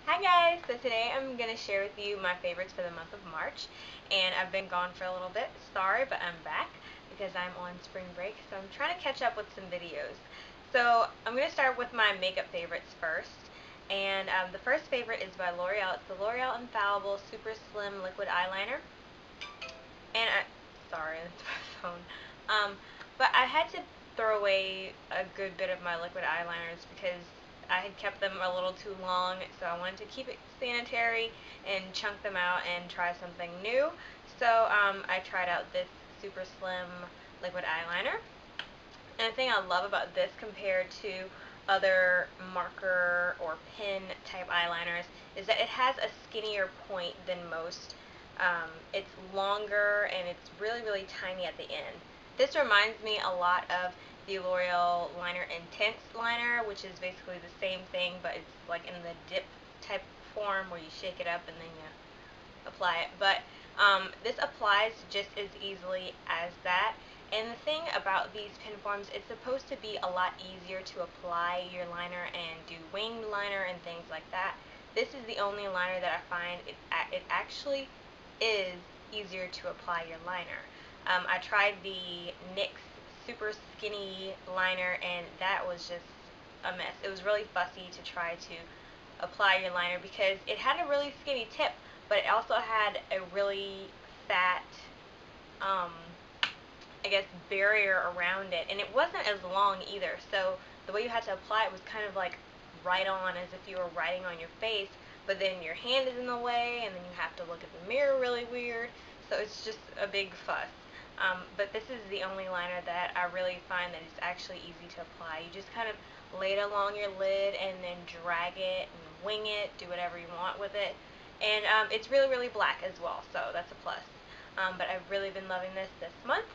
Hi guys! So today I'm going to share with you my favorites for the month of March, and I've been gone for a little bit. Sorry, but I'm back because I'm on spring break, so I'm trying to catch up with some videos. So I'm going to start with my makeup favorites first, and the first favorite is by L'Oreal. It's the L'Oreal Infallible Super Slim Liquid Eyeliner, and sorry, that's my phone. But I had to throw away a good bit of my liquid eyeliners because I had kept them a little too long, so I wanted to keep it sanitary and chunk them out and try something new. So I tried out this super slim liquid eyeliner. And the thing I love about this compared to other marker or pen type eyeliners is that it has a skinnier point than most. It's longer and it's really, really tiny at the end. This reminds me a lot of the L'Oreal Liner Intense liner, which is basically the same thing, but it's like in the dip type form where you shake it up and then you apply it. But this applies just as easily as that. And the thing about these pen forms, it's supposed to be a lot easier to apply your liner and do winged liner and things like that. This is the only liner that I find it actually is easier to apply your liner. I tried the NYX super skinny liner and that was just a mess. It was really fussy to try to apply your liner because it had a really skinny tip, but it also had a really fat I guess barrier around it, and it wasn't as long either, so the way you had to apply it was kind of like right on, as if you were writing on your face, but then your hand is in the way and then you have to look at the mirror really weird, so it's just a big fuss. But this is the only liner that I really find that it's actually easy to apply. You just kind of lay it along your lid and then drag it and wing it, do whatever you want with it, and it's really, really black as well, so that's a plus. But I've really been loving this month.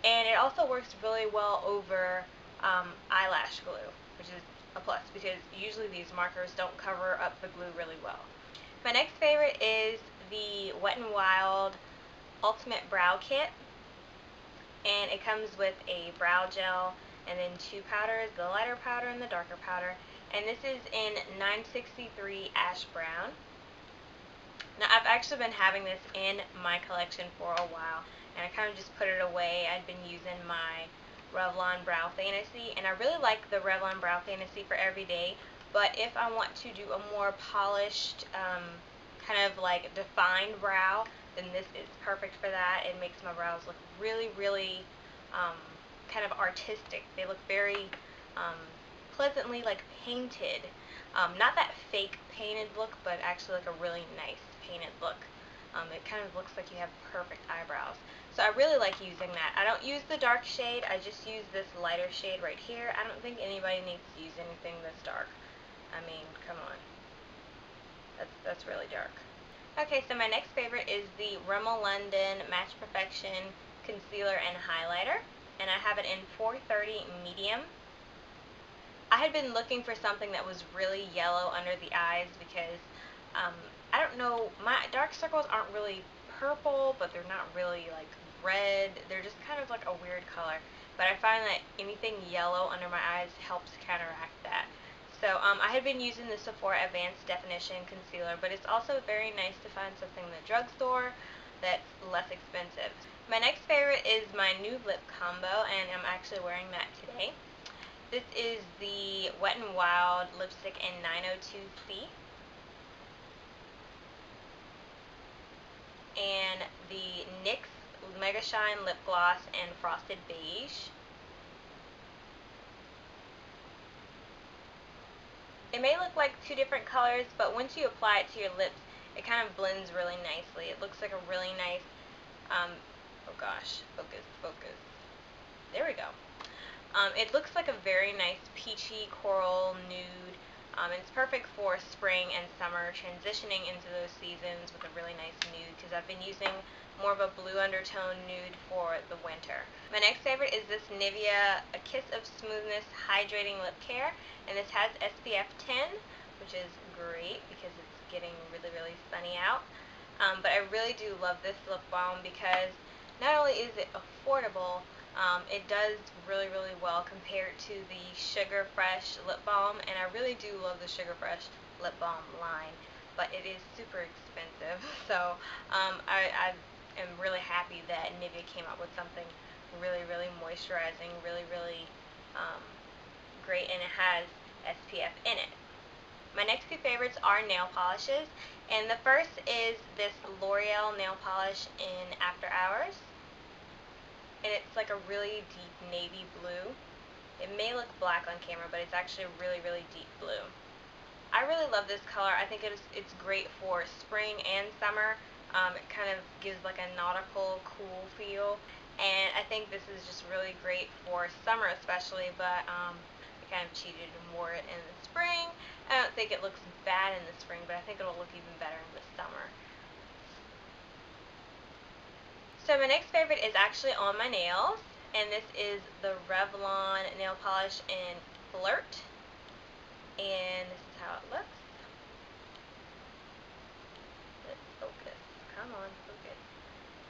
And it also works really well over eyelash glue, which is a plus because usually these markers don't cover up the glue really well. My next favorite is the Wet n Wild Ultimate Brow Kit, and it comes with a brow gel and then two powders, the lighter powder and the darker powder, and this is in 963 Ash Brown. Now, I've actually been having this in my collection for a while, and I kind of just put it away. I'd been using my Revlon Brow Fantasy, and I really like the Revlon Brow Fantasy for everyday, but if I want to do a more polished, kind of like defined brow, then this is perfect for that. It makes my brows look really, really kind of artistic. They look very pleasantly like painted. Not that fake painted look, but actually like a really nice painted look. It kind of looks like you have perfect eyebrows. So I really like using that. I don't use the dark shade, I just use this lighter shade right here. I don't think anybody needs to use anything this dark. I mean, come on. That's really dark. Okay, so my next favorite is the Rimmel London Match Perfection Concealer and Highlighter, and I have it in 430 medium. I had been looking for something that was really yellow under the eyes because I don't know, my dark circles aren't really purple, but they're not really like red. They're just kind of like a weird color. But I find that anything yellow under my eyes helps counteract that. So I had been using the Sephora Advanced Definition Concealer, but it's also very nice to find something in the drugstore that's less expensive. My next favorite is my nude lip combo, and I'm actually wearing that today. This is the Wet n Wild lipstick in 902C. And the NYX Mega Shine Lip Gloss in Frosted Beige. It may look like two different colors, but once you apply it to your lips, it kind of blends really nicely. It looks like a really nice, oh gosh, focus, focus. There we go. It looks like a very nice peachy coral nude. It's perfect for spring and summer, transitioning into those seasons with a really nice nude because I've been using more of a blue undertone nude for the winter. My next favorite is this Nivea A Kiss of Smoothness Hydrating Lip Care, and this has SPF 10, which is great because it's getting really, really sunny out. But I really do love this lip balm because not only is it affordable, it does really, really well compared to the Sugar Fresh lip balm, and I really do love the Sugar Fresh lip balm line. but it is super expensive. So I am really happy that Nivea came up with something really, really moisturizing, really, really great, and it has SPF in it. My next two favorites are nail polishes, and the first is this L'Oreal nail polish in After Hours, and it's like a really deep navy blue. It may look black on camera, but it's actually a really, really deep blue. I really love this color. I think it's great for spring and summer. It kind of gives like a nautical cool feel, and I think this is just really great for summer especially, but I kind of cheated and wore it in the spring. I don't think it looks bad in the spring, but I think it'll look even better in the summer. So my next favorite is actually on my nails, and this is the Revlon nail polish in Flirt, and this is how it looks. Let's focus. Come on, focus.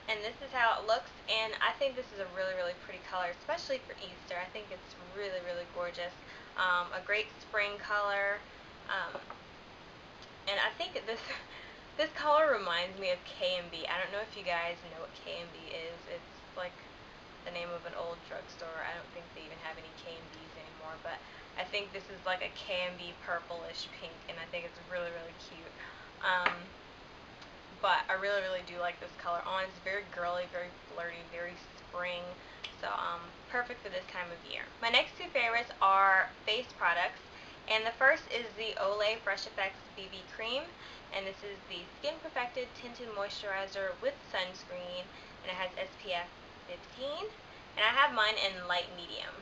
And this is how it looks, and I think this is a really, really pretty color, especially for Easter. I think it's really, really gorgeous. A great spring color, and I think this color reminds me of K&B. I don't know if you guys know what K&B is. It's like the name of an old drugstore. I don't think they even have any K&Bs anymore, but I think this is like a K&B purplish pink, and I think it's really, really cute. But I really, really do like this color on. It's very girly, very flirty, very spring, so perfect for this time of year. My next two favorites are face products, and the first is the Olay Fresh Effects BB Cream, and this is the Skin Perfected Tinted Moisturizer with sunscreen, and it has SPF 15, and I have mine in light medium.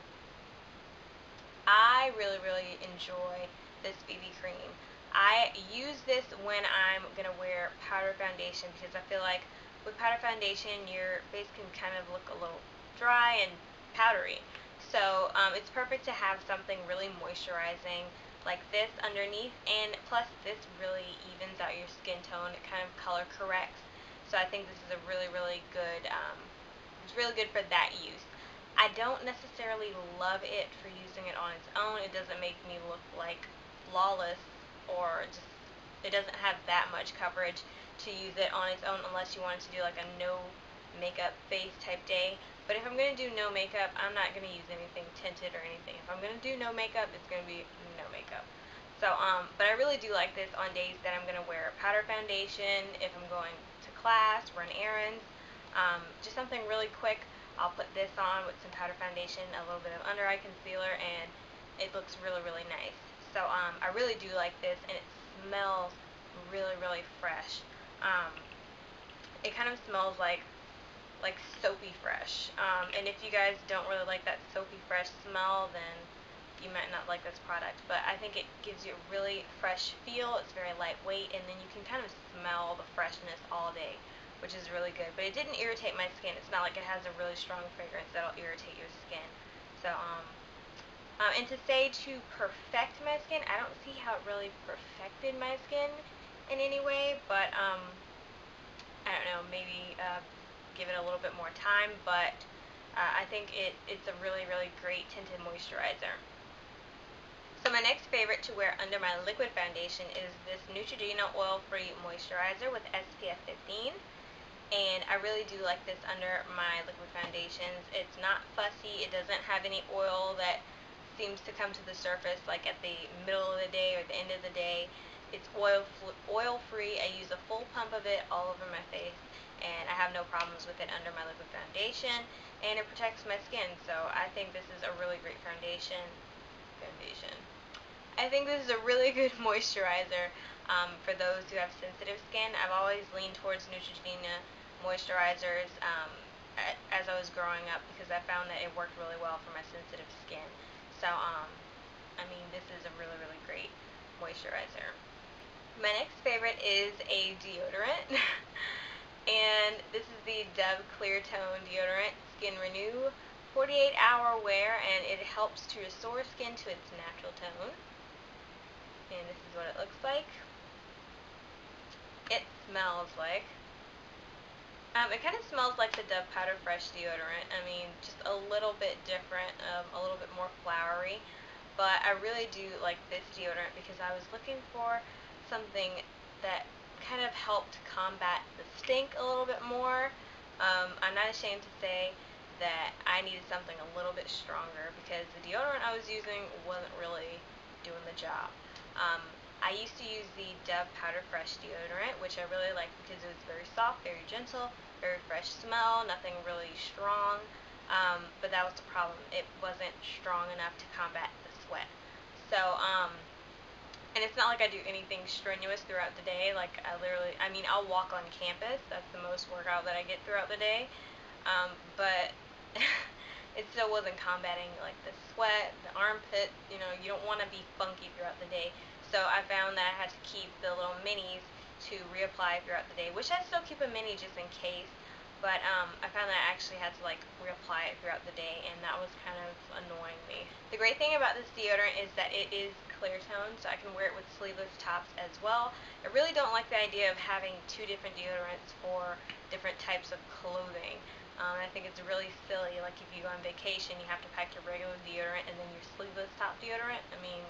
I really, really enjoy this BB cream. I use this when I'm going to wear powder foundation, because I feel like with powder foundation your face can kind of look a little dry and powdery. So it's perfect to have something really moisturizing like this underneath, and plus this really evens out your skin tone. It kind of color corrects. So I think this is a really, really good, it's really good for that use. I don't necessarily love it for using it on its own. It doesn't make me look like flawless, or just, it doesn't have that much coverage to use it on its own unless you wanted to do like a no makeup face type day. But if I'm going to do no makeup, I'm not going to use anything tinted or anything. If I'm going to do no makeup, it's going to be no makeup. So, but I really do like this on days that I'm going to wear powder foundation, if I'm going to class, run errands, just something really quick. I'll put this on with some powder foundation, a little bit of under eye concealer, and it looks really, really nice. So I really do like this, and it smells really, really fresh. It kind of smells like soapy fresh, and if you guys don't really like that soapy fresh smell, then you might not like this product. But I think it gives you a really fresh feel. It's very lightweight, and then you can kind of smell the freshness all day, which is really good. But it didn't irritate my skin. It's not like it has a really strong fragrance that'll irritate your skin. So and to say to perfect my skin, I don't see how it really perfected my skin in any way, but I don't know, maybe give it a little bit more time, but I think it's a really, really great tinted moisturizer. So my next favorite to wear under my liquid foundation is this Neutrogena Oil-Free Moisturizer with SPF 15. And I really do like this under my liquid foundations. It's not fussy. It doesn't have any oil that seems to come to the surface like at the middle of the day or the end of the day. It's oil-free. I use a full pump of it all over my face, and I have no problems with it under my liquid foundation, and it protects my skin. So I think this is a really great foundation. I think this is a really good moisturizer for those who have sensitive skin. I've always leaned towards Neutrogena moisturizers as I was growing up, because I found that it worked really well for my sensitive skin. So I mean, this is a really, really great moisturizer. My next favorite is a deodorant, and this is the Dove Clear Tone Deodorant Skin Renew 48-hour wear, and it helps to restore skin to its natural tone. And this is what it looks like. It smells like, it kind of smells like the Dove Powder Fresh deodorant. I mean, just a little bit different, a little bit more flowery. But I really do like this deodorant because I was looking for something that kind of helped combat the stink a little bit more. I'm not ashamed to say that I needed something a little bit stronger because the deodorant I was using wasn't really doing the job. I used to use the Dove Powder Fresh deodorant, which I really liked because it was very soft, very gentle, very fresh smell, nothing really strong. But that was the problem. It wasn't strong enough to combat the sweat. So, and it's not like I do anything strenuous throughout the day. Like, I mean, I'll walk on campus. That's the most workout that I get throughout the day. But it still wasn't combating, like, the sweat, the armpit. You know, you don't want to be funky throughout the day. So I found that I had to keep the little minis to reapply throughout the day, which I still keep a mini just in case. But I found that I actually had to, like, reapply it throughout the day, and that was kind of annoying me. The great thing about this deodorant is that it is clear tone, so I can wear it with sleeveless tops as well. I really don't like the idea of having two different deodorants for different types of clothing. I think it's really silly. Like, if you go on vacation, you have to pack your regular deodorant and then your sleeveless top deodorant. I mean,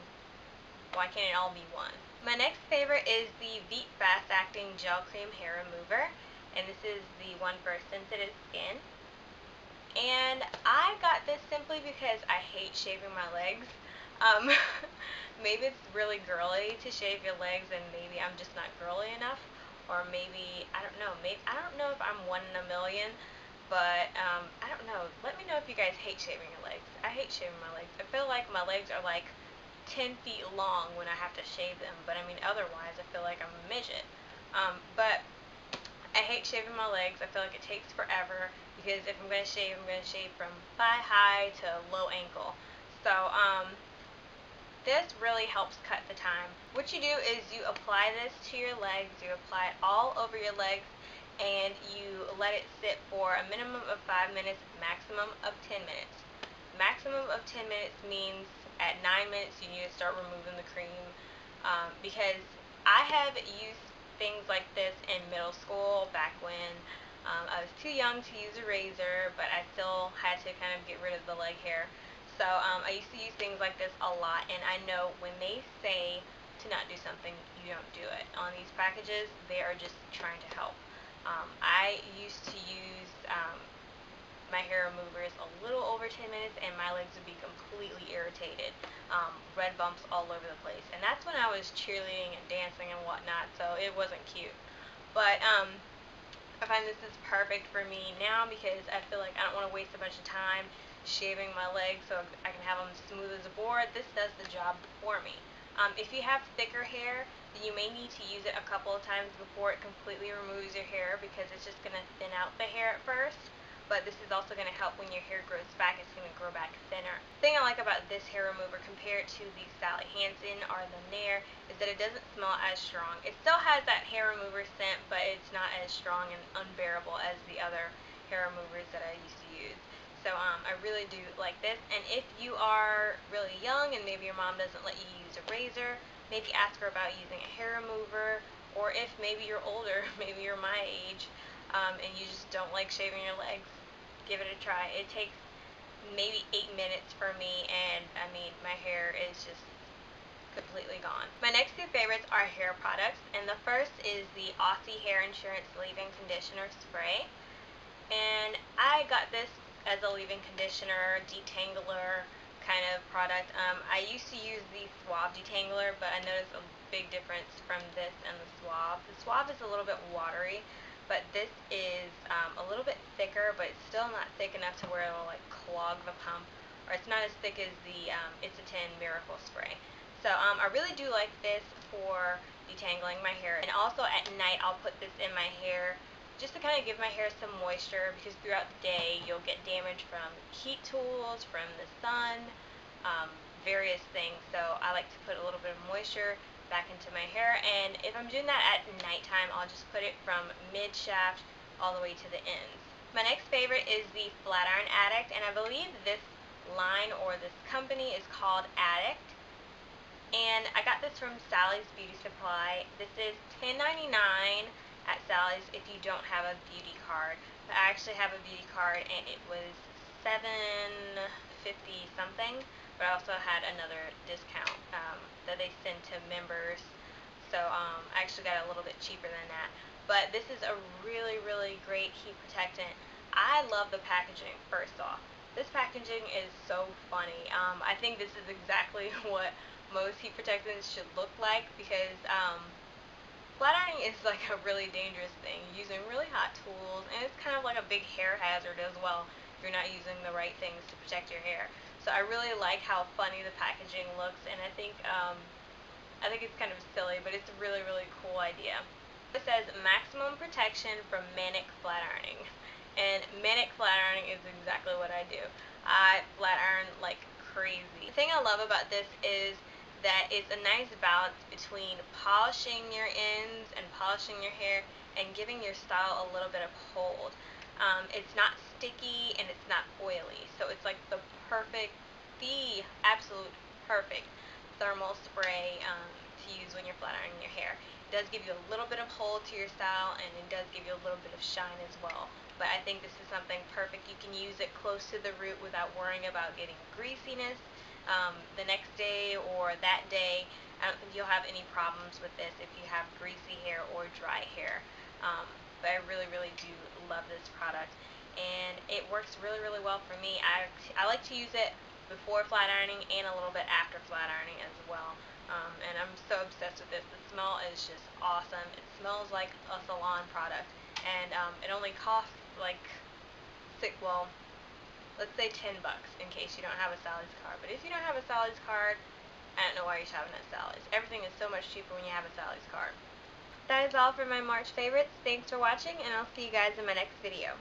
why can't it all be one? My next favorite is the Veet Fast Acting Gel Cream Hair Remover, and this is the one for sensitive skin. And I got this simply because I hate shaving my legs. Maybe it's really girly to shave your legs, and maybe I'm just not girly enough, or maybe, I don't know, I don't know if I'm one in a million, but I don't know. Let me know if you guys hate shaving your legs. I hate shaving my legs. I feel like my legs are like 10 feet long when I have to shave them, but I mean, otherwise I feel like I'm a midget. But I hate shaving my legs. I feel like it takes forever because if I'm going to shave, I'm going to shave from thigh high to low ankle. So this really helps cut the time. What you do is you apply this to your legs, you apply it all over your legs, and you let it sit for a minimum of 5 minutes, maximum of 10 minutes. Maximum of 10 minutes means at 9 minutes you need to start removing the cream, because I have used things like this in middle school back when I was too young to use a razor, but I still had to kind of get rid of the leg hair. So I used to use things like this a lot, and I know when they say to not do something, you don't do it. On these packages, they are just trying to help. I used to use my hair removers a little over 10 minutes, and my legs would be completely irritated, red bumps all over the place. And that's when I was cheerleading and dancing and whatnot, so it wasn't cute. But I find this is perfect for me now because I feel like I don't want to waste a bunch of time shaving my legs so I can have them smooth as a board. This does the job for me. If you have thicker hair, then you may need to use it a couple of times before it completely removes your hair because it's just going to thin out the hair at first. But this is also going to help when your hair grows back. It's going to grow back thinner. The thing I like about this hair remover compared to the Sally Hansen or the Nair is that it doesn't smell as strong. It still has that hair remover scent, but it's not as strong and unbearable as the other hair removers that I used to use. So I really do like this. And if you are really young and maybe your mom doesn't let you use a razor, maybe ask her about using a hair remover. Or if maybe you're older, maybe you're my age, and you just don't like shaving your legs, give it a try. It takes maybe 8 minutes for me, and I mean, my hair is just completely gone. My next two favorites are hair products, and the first is the Aussie Hair Insurance Leave-In Conditioner Spray. And I got this as a leave-in conditioner, detangler kind of product. I used to use the Suave detangler, but I noticed a big difference from this and the Suave. The Suave is a little bit watery, but this is a little bit thicker, but it's still not thick enough to where it'll like clog the pump, or it's not as thick as the It's a 10 Miracle Spray. So I really do like this for detangling my hair, and also at night I'll put this in my hair just to kind of give my hair some moisture, because throughout the day you'll get damage from heat tools, from the sun, various things. So I like to put a little bit of moisture back into my hair, and if I'm doing that at nighttime, I'll just put it from mid-shaft all the way to the ends. My next favorite is the Flat Iron Addict, and I believe this line or this company is called Addict. And I got this from Sally's Beauty Supply. This is $10.99 at Sally's if you don't have a beauty card. But I actually have a beauty card, and it was $7.50 something. But I also had another discount that they send to members. So I actually got it a little bit cheaper than that. But this is a really, really great heat protectant. I love the packaging, first off. This packaging is so funny. I think this is exactly what most heat protectants should look like, because flat ironing is like a really dangerous thing, using really hot tools, and it's kind of like a big hair hazard as well if you're not using the right things to protect your hair. So I really like how funny the packaging looks, and I think it's kind of silly, but it's a really, really cool idea. It says maximum protection from manic flat ironing. And manic flat ironing is exactly what I do. I flat iron like crazy. The thing I love about this is that it's a nice balance between polishing your ends and polishing your hair and giving your style a little bit of hold. It's not sticky and it's not oily, so it's like the absolute perfect thermal spray to use when you're flat ironing your hair. It does give you a little bit of hold to your style, and it does give you a little bit of shine as well. But I think this is something perfect. You can use it close to the root without worrying about getting greasiness the next day or that day. I don't think you'll have any problems with this if you have greasy hair or dry hair. But I really, really do love this product, and it works really, really well for me. I like to use it before flat ironing and a little bit after flat ironing as well. And I'm so obsessed with this. The smell is just awesome. It smells like a salon product, and it only costs like let's say $10 in case you don't have a Sally's card. But if you don't have a Sally's card, I don't know why you're shopping at Sally's. Everything is so much cheaper when you have a Sally's card. That is all for my March favorites. Thanks for watching, and I'll see you guys in my next video.